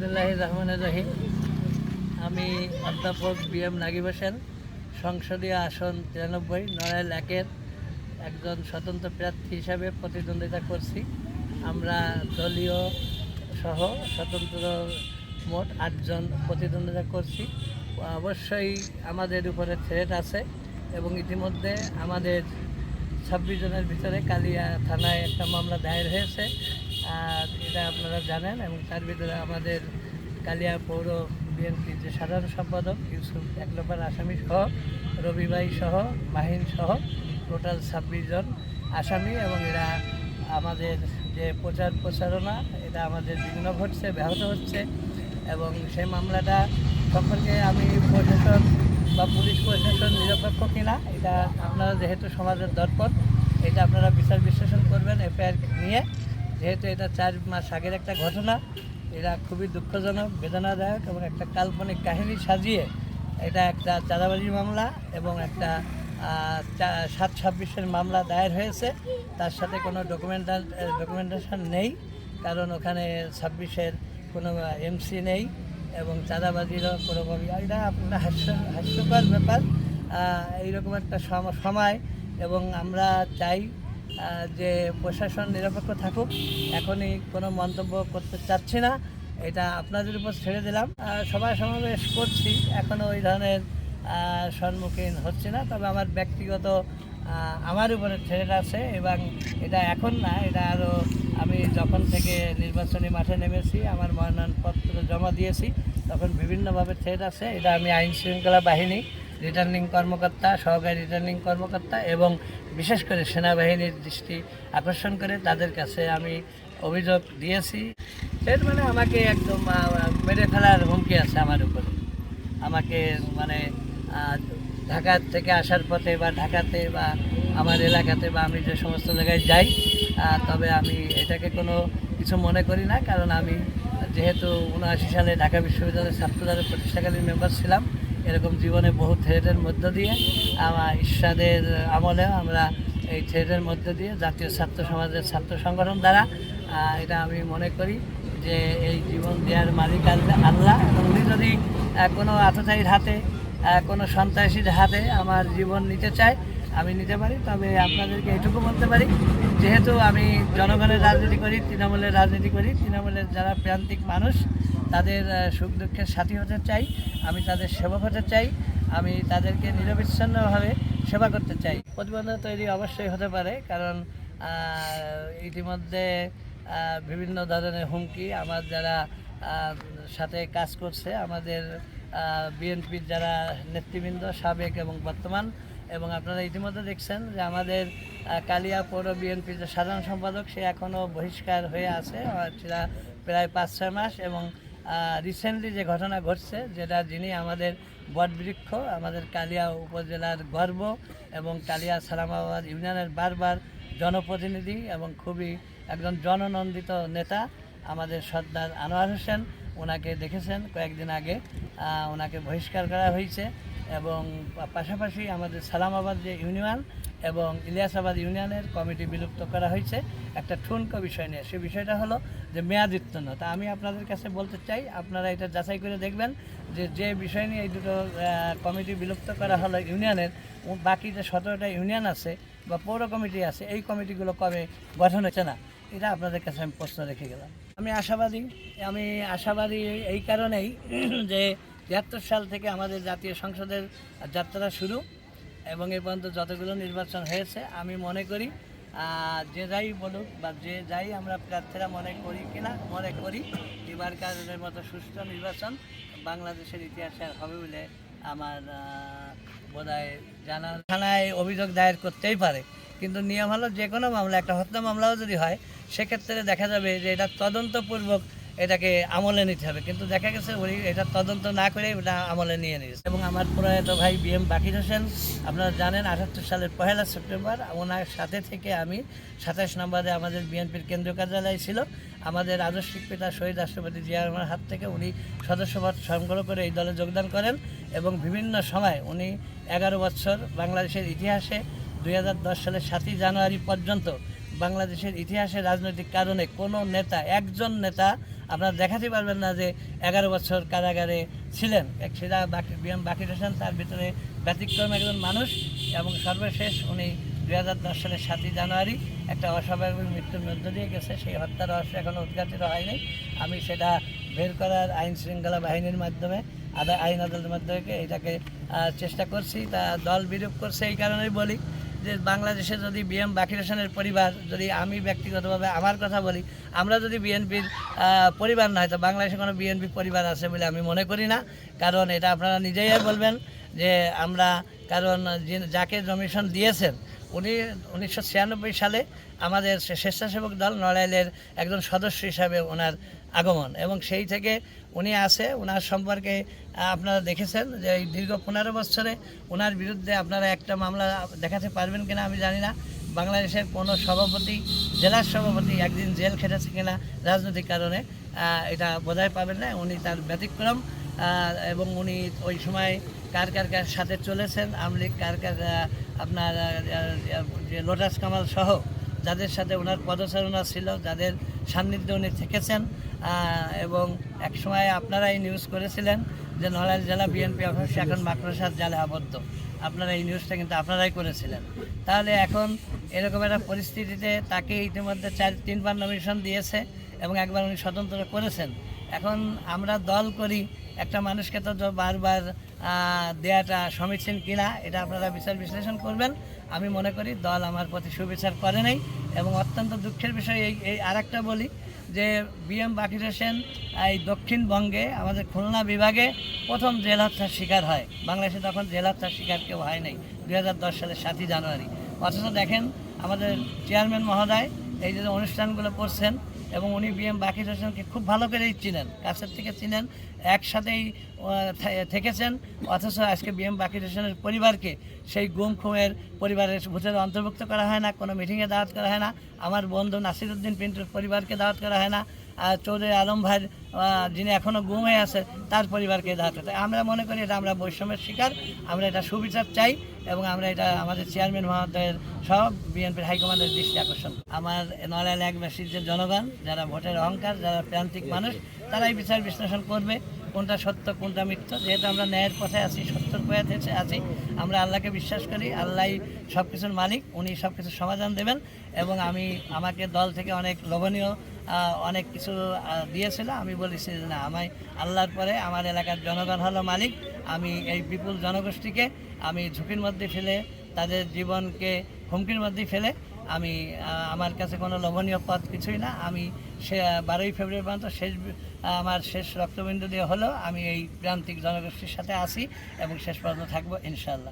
বিসমিল্লাহির রহমানির রহিম। আমি অধ্যাপক বি.এম. নাগিব হোসেন, সংসদীয় আসন 93 নড়াইল একের একজন স্বতন্ত্র প্রার্থী হিসাবে প্রতিদ্বন্দ্বিতা করছি। আমরা দলীয় সহ স্বতন্ত্র মোট 8 জন প্রতিদ্বন্দ্বিতা করছি। অবশ্যই আমাদের উপরে থ্রেট আছে এবং ইতিমধ্যে আমাদের 26 জনের ভিতরে কালিয়া থানায় একটা মামলা দায়ের হয়েছে, আর এটা আপনারা জানেন। এবং তার ভিতরে আমাদের কালিয়া পৌর বিএনপির যে সাধারণ সম্পাদক ইউসুফ এক নম্বর আসামি সহ, রবি ভাই সহ, মাহিন সহ টোটাল 26 জন আসামি। এবং এরা আমাদের যে প্রচারণা এটা আমাদের বিঘ্ন ঘটছে, ব্যাহত হচ্ছে। এবং সেই মামলাটা সম্পর্কে আমি প্রশাসন বা পুলিশ প্রশাসন নিরপেক্ষ কিনা এটা আপনারা, যেহেতু সমাজের দর্পণ, এটা আপনারা বিচার বিশ্লেষণ করবেন এফআইআর নিয়ে। যেহেতু এটা 4 মাস আগের একটা ঘটনা, এটা খুবই দুঃখজনক, বেদনাদায়ক এবং একটা কাল্পনিক কাহিনী সাজিয়ে এটা একটা চাঁদাবাজি মামলা এবং একটা 7-26-এর মামলা দায়ের হয়েছে। তার সাথে কোনো ডকুমেন্টেশন নেই, কারণ ওখানে 26-এর কোনো এমসি নেই এবং চাঁদাবাজিরও কোনোভাবে, এটা আপনার হাস্যকর ব্যাপার। এইরকম একটা সময় এবং আমরা চাই যে প্রশাসন নিরপেক্ষ থাকুক। এখনই কোনো মন্তব্য করতে চাচ্ছি না, এটা আপনাদের উপর ছেড়ে দিলাম। সভা সমাবেশ করছি, এখনও ওই ধরনের সম্মুখীন হচ্ছে না। তবে আমার ব্যক্তিগত আমার উপরে থ্রেট আছে এবং এটা এখন না, এটা আরও আমি যখন থেকে নির্বাচনী মাঠে নেমেছি, আমার মনোনয়নপত্র জমা দিয়েছি, তখন বিভিন্নভাবে থ্রেট আছে। এটা আমি আইন শৃঙ্খলা বাহিনী, রিটার্নিং কর্মকর্তা, সহকারী রিটার্নিং কর্মকর্তা এবং বিশেষ করে সেনাবাহিনীর দৃষ্টি আকর্ষণ করে তাদের কাছে আমি অভিযোগ দিয়েছি। এর মানে আমাকে একদম মেরে ফেলার হুমকি আছে আমার উপরে। আমাকে মানে ঢাকা থেকে আসার পথে বা ঢাকাতে বা আমার এলাকাতে বা আমি যে সমস্ত জায়গায় যাই, তবে আমি এটাকে কোনো কিছু মনে করি না, কারণ আমি যেহেতু 79 সালে ঢাকা বিশ্ববিদ্যালয়ের ছাত্রদলের প্রতিষ্ঠাকালীন মেম্বার ছিলাম। এরকম জীবনে বহু থ্রেটের মধ্য দিয়ে আমার ঈশ্বরের আমলেও আমরা এই থ্রেটের মধ্য দিয়ে জাতীয় ছাত্র সমাজের ছাত্র সংগঠন দ্বারা এটা আমি মনে করি যে এই জীবন দেওয়ার মালিক আল্লাহ। এবং উনি যদি কোনো আততায়ীর হাতে, কোনো সন্ত্রাসীর হাতে আমার জীবন নিতে চায়, আমি নিতে পারি। তবে আপনাদেরকে এটুকু বলতে পারি, যেহেতু আমি জনগণের রাজনীতি করি, তৃণমূলের রাজনীতি করি, তৃণমূলের যারা প্রান্তিক মানুষ তাদের সুখ দুঃখের সাথী হতে চাই, আমি তাদের সেবক হতে চাই, আমি তাদেরকে নিরবিচ্ছিন্নভাবে সেবা করতে চাই। প্রতিবন্ধকতা তৈরি অবশ্যই হতে পারে, কারণ ইতিমধ্যে বিভিন্ন ধরনের হুমকি আমার যারা সাথে কাজ করছে, আমাদের বিএনপির যারা নেতৃবৃন্দ সাবেক এবং বর্তমান, এবং আপনারা ইতিমধ্যে দেখছেন যে আমাদের কালিয়া পৌর বিএনপির যে সাধারণ সম্পাদক, সে এখনও বহিষ্কার হয়ে আছে সেটা প্রায় 5-6 মাস। এবং রিসেন্টলি যে ঘটনা ঘটছে, যেটা যিনি আমাদের বটবৃক্ষ, আমাদের কালিয়া উপজেলার গর্ব এবং কালিয়া সালামাবাদ ইউনিয়নের বারবার জনপ্রতিনিধি এবং খুবই একজন জননন্দিত নেতা আমাদের সর্দার আনোয়ার হোসেন, ওনাকে দেখেছেন কয়েকদিন আগে, ওনাকে বহিষ্কার করা হয়েছে। এবং পাশাপাশি আমাদের সালামাবাদ যে ইউনিয়ন এবং ইলিয়াসাবাদ ইউনিয়নের কমিটি বিলুপ্ত করা হয়েছে একটা ঠুনকো বিষয় নিয়ে। সেই বিষয়টা হলো যে মেয়াদোত্তীর্ণ। তা আমি আপনাদের কাছে বলতে চাই, আপনারা এটা যাচাই করে দেখবেন যে বিষয় নিয়ে এই দুটো কমিটি বিলুপ্ত করা হলো ইউনিয়নের, বাকি যে 17টা ইউনিয়ন আছে বা পৌর কমিটি আছে, এই কমিটিগুলো কবে গঠন হচ্ছে না, এটা আপনাদের কাছে আমি প্রশ্ন রেখে গেলাম। আমি আশাবাদী এই কারণেই যে 73 সাল থেকে আমাদের জাতীয় সংসদের যাত্রা শুরু এবং এ পর্যন্ত যতগুলো নির্বাচন হয়েছে, আমি মনে করি যে যাই বলুক বা যে যাই আমরা প্রার্থীরা মনে করি এবারকারের মতো সুষ্ঠু নির্বাচন বাংলাদেশের ইতিহাসে হবে বলে আমার বোধহয় জানা। থানায় অভিযোগ দায়ের করতেই পারে, কিন্তু নিয়ম হলো যে কোনো মামলা, একটা হত্যা মামলাও যদি হয়, সেক্ষেত্রে দেখা যাবে যে এটা তদন্তপূর্বক এটাকে আমলে নিতে হবে। কিন্তু দেখা গেছে উনি এটা তদন্ত না করে ওটা আমলে নিয়ে নিয়েছে। এবং আমার প্রয়াত ভাই বি.এম. বাকির হোসেন, আপনারা জানেন 78 সালের 1 সেপ্টেম্বর ওনার সাথে থেকে আমি 27 নম্বরে আমাদের বিএনপির কেন্দ্রীয় কার্যালয় ছিল, আমাদের আদর্শিক পিতা শহীদ রাষ্ট্রপতি জিয়া রহমানের হাত থেকে উনি সদস্যপদ সংগ্রহ করে এই দলে যোগদান করেন। এবং বিভিন্ন সময় উনি 11 বছর বাংলাদেশের ইতিহাসে 2010 সালের 7ই জানুয়ারি পর্যন্ত বাংলাদেশের ইতিহাসে রাজনৈতিক কারণে কোনো নেতা, একজন নেতা আপনারা দেখাতে পারবেন না যে 11 বছর কারাগারে ছিলেন। সেটা বাকির হোসেন তার ভিতরে ব্যতিক্রম একজন মানুষ, এবং সর্বশেষ উনি 2010 সালের 7ই জানুয়ারি একটা অস্বাভাবিক মৃত্যুর মধ্য দিয়ে গেছে। সেই হত্যার রহস্য এখনও উদ্ঘাটিত হয়নি। আমি সেটা বের করার আইন শৃঙ্খলা বাহিনীর মাধ্যমে আইন আদালতের মাধ্যমে এটাকে চেষ্টা করছি। তা দল বিরূপ করছে, এই কারণেই বলি যে বাংলাদেশে যদি বাকির হোসেনের পরিবার, যদি আমি ব্যক্তিগতভাবে আমার কথা বলি, আমরা যদি বিএনপির পরিবার নয়, তো বাংলাদেশে কোনো বিএনপি পরিবার আছে বলে আমি মনে করি না। কারণ এটা আপনারা নিজেই বলবেন যে আমরা, কারণ যাকে নমিনেশন দিয়েছেন উনি 1996 সালে আমাদের স্বেচ্ছাসেবক দল নড়াইলের একজন সদস্য হিসাবে ওনার আগমন, এবং সেই থেকে উনি আছে। ওনার সম্পর্কে আপনারা দেখেছেন যে এই দীর্ঘ 15 বছরে ওনার বিরুদ্ধে আপনারা একটা মামলা দেখাতে পারবেন কিনা আমি জানি না। বাংলাদেশের কোনো সভাপতি, জেলার সভাপতি একদিন জেল খেটেছে কিনা রাজনৈতিক কারণে, এটা বোধহয় পাবেন না। উনি তার ব্যতিক্রম, এবং উনি ওই সময় কার সাথে চলেছেন, আমলিগ কার আপনার যে লোটাস কামাল সহ যাদের সাথে ওনার পদচারণা ছিল, যাদের সান্নিধ্যে উনি থেকেছেন, এবং এক সময় আপনারাই নিউজ করেছিলেন যে নড়াইল জেলা বিএনপি অফিস এখন মাকড়সার জালে আবদ্ধ। আপনারা এই নিউজটা কিন্তু আপনারাই করেছিলেন। তাহলে এখন এরকম একটা পরিস্থিতিতে তাকে ইতিমধ্যে 3বার নমিনেশন দিয়েছে, এবং একবার উনি স্বতন্ত্র করেছেন। এখন আমরা দল করি, একটা মানুষকে তো বারবার দেওয়াটা সমীচীন কিনা এটা আপনারা বিচার বিশ্লেষণ করবেন। আমি মনে করি দল আমার প্রতি সুবিচার করে নাই, এবং অত্যন্ত দুঃখের বিষয় এই আরেকটা বলি যে বাকির হোসেন এই দক্ষিণবঙ্গে আমাদের খুলনা বিভাগে প্রথম জেল হত্যার শিকার হয়। বাংলাদেশে তখন জেল হত্যার শিকার কেউ হয় নাই 2010 সালের 7ই জানুয়ারি। অথচ দেখেন আমাদের চেয়ারম্যান মহোদয় এই যে অনুষ্ঠানগুলো করছেন, এবং উনি বাকির হোসেনকে খুব ভালো করেই চিনেন, কাছের থেকে চিনেন, একসাথেই থেকেছেন। অথচ আজকে বাকির হোসেনের পরিবারকে সেই গুম খুমের পরিবারের ভোটের অন্তর্ভুক্ত করা হয় না, কোনো মিটিংয়ে দাওয়াত করা হয় না। আমার বন্ধু নাসিরউদ্দিন পিন্টুর পরিবারকে দাওয়াত করা হয় না, চৌধুরী আলম ভাই যিনি এখনও গুম হয়ে আছে তার পরিবারকে দাওয়াত করতে। আমরা মনে করি এটা আমরা বৈষম্যের শিকার, আমরা এটা সুবিচার চাই, এবং আমরা এটা আমাদের চেয়ারম্যান মহোদয়ের সব বিএনপির হাইকমান্ডের দৃষ্টি আকর্ষণ। আমার নড়াইল একবাসীর যে জনগণ, যারা ভোটের অহংকার, যারা প্রান্তিক মানুষ, তারাই বিচার বিশ্লেষণ করবে কোনটা সত্য কোনটা মিথ্যা। যেহেতু আমরা ন্যায়ের পথে আছি, সত্যর পথে আছি, আমরা আল্লাহকে বিশ্বাস করি। আল্লাহই সব কিছুর মালিক, উনি সব কিছুর সমাধান দেবেন। এবং আমাকে দল থেকে অনেক লোভনীয় অনেক কিছু দিয়েছিল। আমি বলেছি যে না, আমায় আল্লাহর পরে আমার এলাকার জনগণ হলো মালিক। আমি এই বিপুল জনগোষ্ঠীকে আমি ঝুঁকির মধ্যে ফেলে, তাদের জীবনকে হুমকির মধ্যে ফেলে আমি, আমার কাছে কোনো লোভনীয় পথ কিছুই না। আমি 12ই ফেব্রুয়ারি পর্যন্ত আমার শেষ রক্তবিন্দু দিয়ে হলো আমি এই প্রান্তিক জনগোষ্ঠীর সাথে আছি, এবং শেষ পর্যন্ত থাকবো ইনশাআল্লাহ।